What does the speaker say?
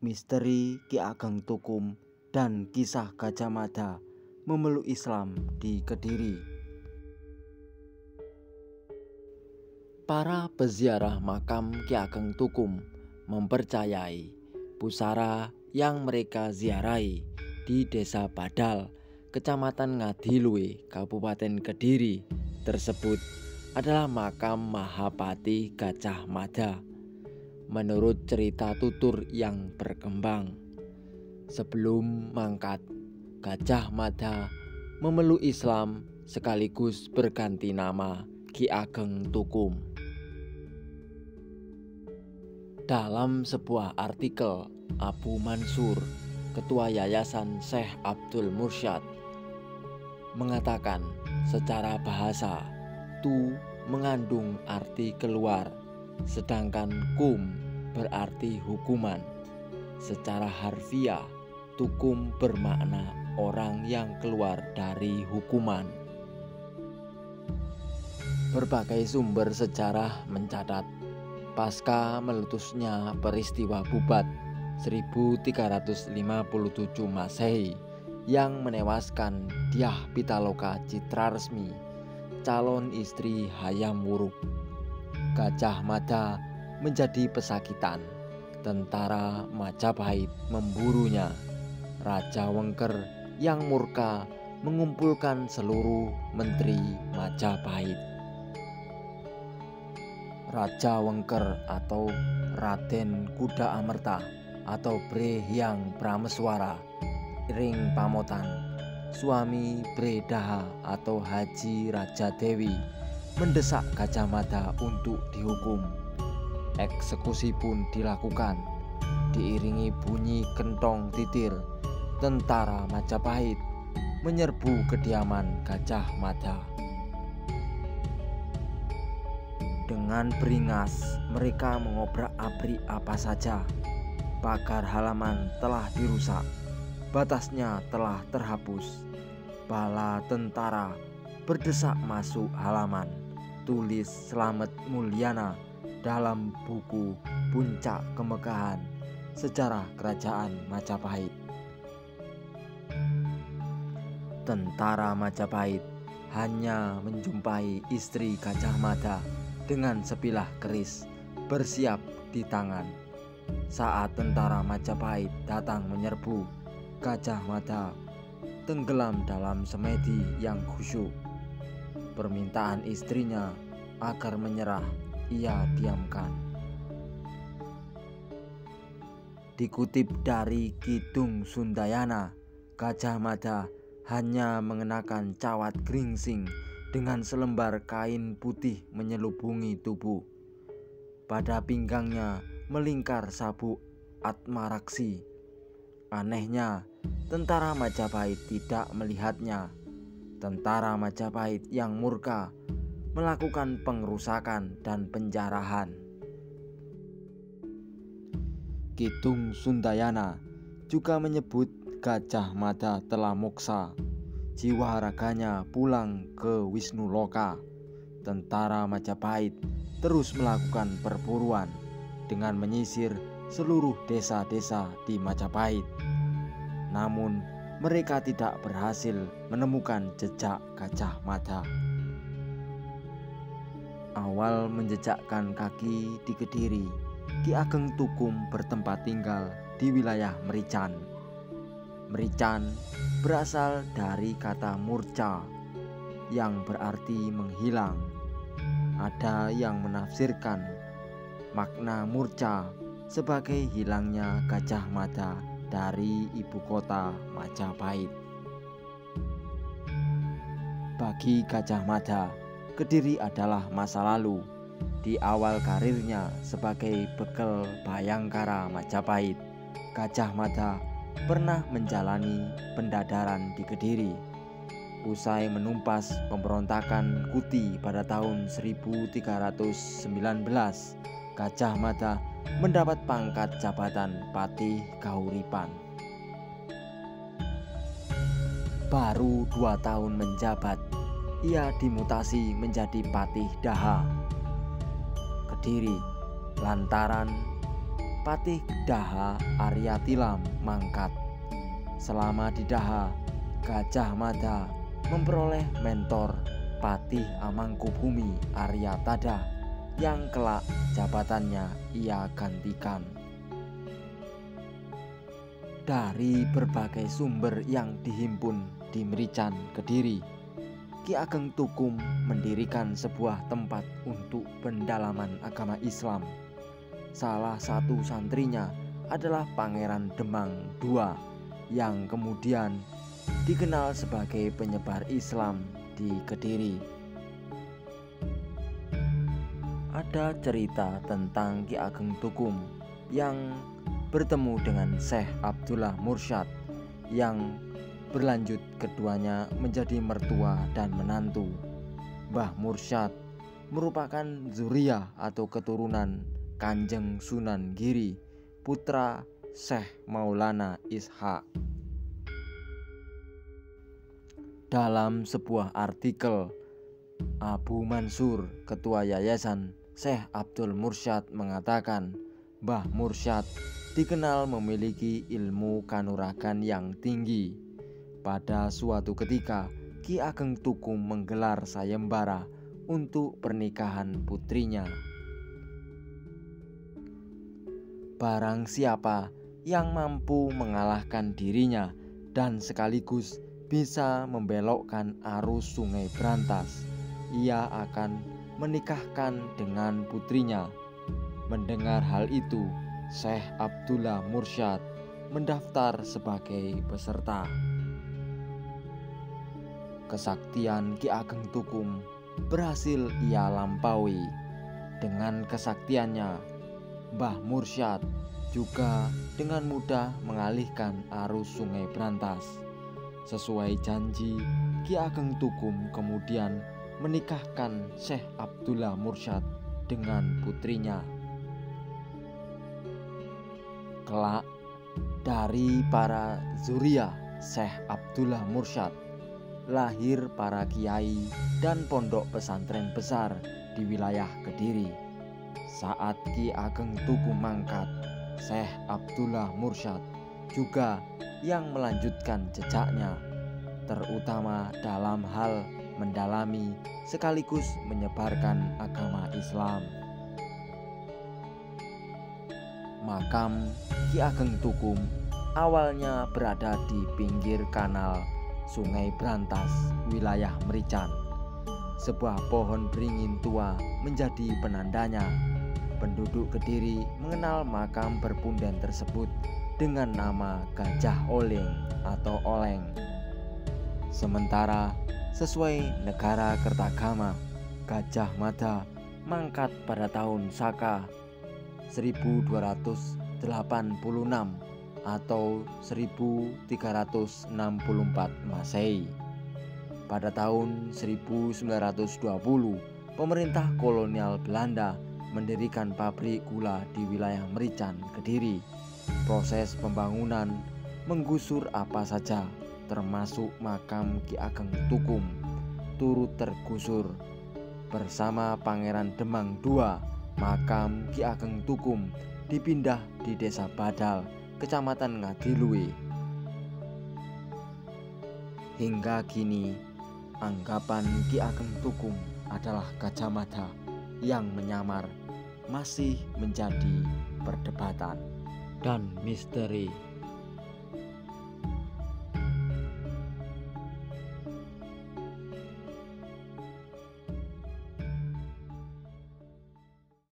Misteri Ki Ageng Tukum dan kisah Gajah Mada memeluk Islam di Kediri. Para peziarah makam Ki Ageng Tukum mempercayai pusara yang mereka ziarahi di Desa Badal, Kecamatan Ngadiluwe, Kabupaten Kediri tersebut adalah makam Mahapati Gajah Mada. Menurut cerita tutur yang berkembang, sebelum mangkat, Gajah Mada memeluk Islam sekaligus berganti nama Ki Ageng Tukum. Dalam sebuah artikel, Abu Mansur, Ketua Yayasan Syekh Abdul Mursyad, mengatakan secara bahasa tu mengandung arti keluar, sedangkan kum berarti hukuman. Secara harfiah, tukum bermakna orang yang keluar dari hukuman. Berbagai sumber sejarah mencatat pasca meletusnya peristiwa Bubat 1357 Masehi yang menewaskan Dyah Pitaloka Citraresmi, calon istri Hayam Wuruk, Gajah Mada menjadi pesakitan. Tentara Majapahit memburunya. Raja Wengker yang murka mengumpulkan seluruh menteri Majapahit. Raja Wengker atau Raden Kuda Amerta atau Bre Hyang Prameswara Ring Pamotan, suami Bre Daha atau Haji Raja Dewi, mendesak Gajah Mada untuk dihukum. Eksekusi pun dilakukan, diiringi bunyi kentong titir. Tentara Majapahit menyerbu kediaman Gajah Mada. Dengan beringas mereka mengobrak-abrik apa saja. Pagar halaman telah dirusak, batasnya telah terhapus. Bala tentara berdesak masuk halaman, tulis Slamet Mulyana dalam buku Puncak Kemegahan Sejarah Kerajaan Majapahit. Tentara Majapahit hanya menjumpai istri Gajah Mada dengan sebilah keris bersiap di tangan. Saat tentara Majapahit datang menyerbu, Gajah Mada tenggelam dalam semedi yang khusyuk. Permintaan istrinya agar menyerah ia diamkan. Dikutip dari Kidung Sundayana, Gajah Mada hanya mengenakan cawat geringsing dengan selembar kain putih menyelubungi tubuh. Pada pinggangnya melingkar sabuk Atmaraksi. Anehnya, tentara Majapahit tidak melihatnya. Tentara Majapahit yang murka melakukan pengerusakan dan penjarahan. Kidung Sundayana juga menyebut Gajah Mada telah moksa. Jiwa raganya pulang ke Wisnu Loka. Tentara Majapahit terus melakukan perburuan dengan menyisir seluruh desa-desa di Majapahit. Namun mereka tidak berhasil menemukan jejak Gajah Mada. Awal menjejakkan kaki di Kediri, Ki Ageng Tukum bertempat tinggal di wilayah Merican. Merican berasal dari kata murca yang berarti menghilang. Ada yang menafsirkan makna murca sebagai hilangnya Gajah Mada dari ibu kota Majapahit. Bagi Gajah Mada, Kediri adalah masa lalu. Di awal karirnya sebagai bekel Bayangkara Majapahit, Gajah Mada pernah menjalani pendadaran di Kediri. Usai menumpas pemberontakan Kuti pada tahun 1319, Gajah Mada mendapat pangkat jabatan Patih Kahuripan. Baru 2 tahun menjabat, ia dimutasi menjadi Patih Daha Kediri lantaran Patih Daha Arya Tilam mangkat. Selama di Daha, Gajah Mada memperoleh mentor Patih Amangkubumi Arya Tada yang kelak jabatannya ia gantikan. Dari berbagai sumber yang dihimpun di Merican, Kediri, Ki Ageng Tukum mendirikan sebuah tempat untuk pendalaman agama Islam. Salah satu santrinya adalah Pangeran Demang II yang kemudian dikenal sebagai penyebar Islam di Kediri. Ada cerita tentang Ki Ageng Tukum yang bertemu dengan Syekh Abdullah Mursyad yang berlanjut keduanya menjadi mertua dan menantu. Mbah Mursyad merupakan zuriyah atau keturunan Kanjeng Sunan Giri, putra Syekh Maulana Ishaq. Dalam sebuah artikel, Abu Mansur, ketua yayasan Syekh Abdul Mursyad, mengatakan Mbah Mursyad dikenal memiliki ilmu kanuragan yang tinggi. Pada suatu ketika, Ki Ageng Tukum menggelar sayembara untuk pernikahan putrinya. Barang siapa yang mampu mengalahkan dirinya dan sekaligus bisa membelokkan arus Sungai Brantas, ia akan menikahkan dengan putrinya. Mendengar hal itu, Syekh Abdullah Mursyad mendaftar sebagai peserta. Kesaktian Ki Ageng Tukum berhasil ia lampaui. Dengan kesaktiannya, Mbah Mursyad juga dengan mudah mengalihkan arus Sungai Brantas. Sesuai janji, Ki Ageng Tukum kemudian menikahkan Syekh Abdullah Mursyad dengan putrinya. Kelak, dari para zuriyah Syekh Abdullah Mursyad lahir para kiai dan pondok pesantren besar di wilayah Kediri. Saat Ki Ageng Tukum mangkat, Syekh Abdullah Mursyad juga yang melanjutkan jejaknya, terutama dalam hal mendalami sekaligus menyebarkan agama Islam. Makam Ki Ageng Tukum awalnya berada di pinggir kanal Sungai Brantas, wilayah Merican. Sebuah pohon beringin tua menjadi penandanya. Penduduk Kediri mengenal makam berpunden tersebut dengan nama Gajah Oleng atau Oleng. Sementara sesuai negara Kertagama, Gajah Mada mangkat pada tahun Saka 1286 atau 1364 Masehi. Pada tahun 1920, pemerintah kolonial Belanda mendirikan pabrik gula di wilayah Merican, Kediri. Proses pembangunan menggusur apa saja, termasuk makam Ki Ageng Tukum, turut tergusur. Bersama Pangeran Demang II, makam Ki Ageng Tukum dipindah di Desa Badal, Kecamatan Ngadiluwe. Hingga kini, anggapan Ki Ageng Tukum adalah Gajah Mada yang menyamar masih menjadi perdebatan dan misteri.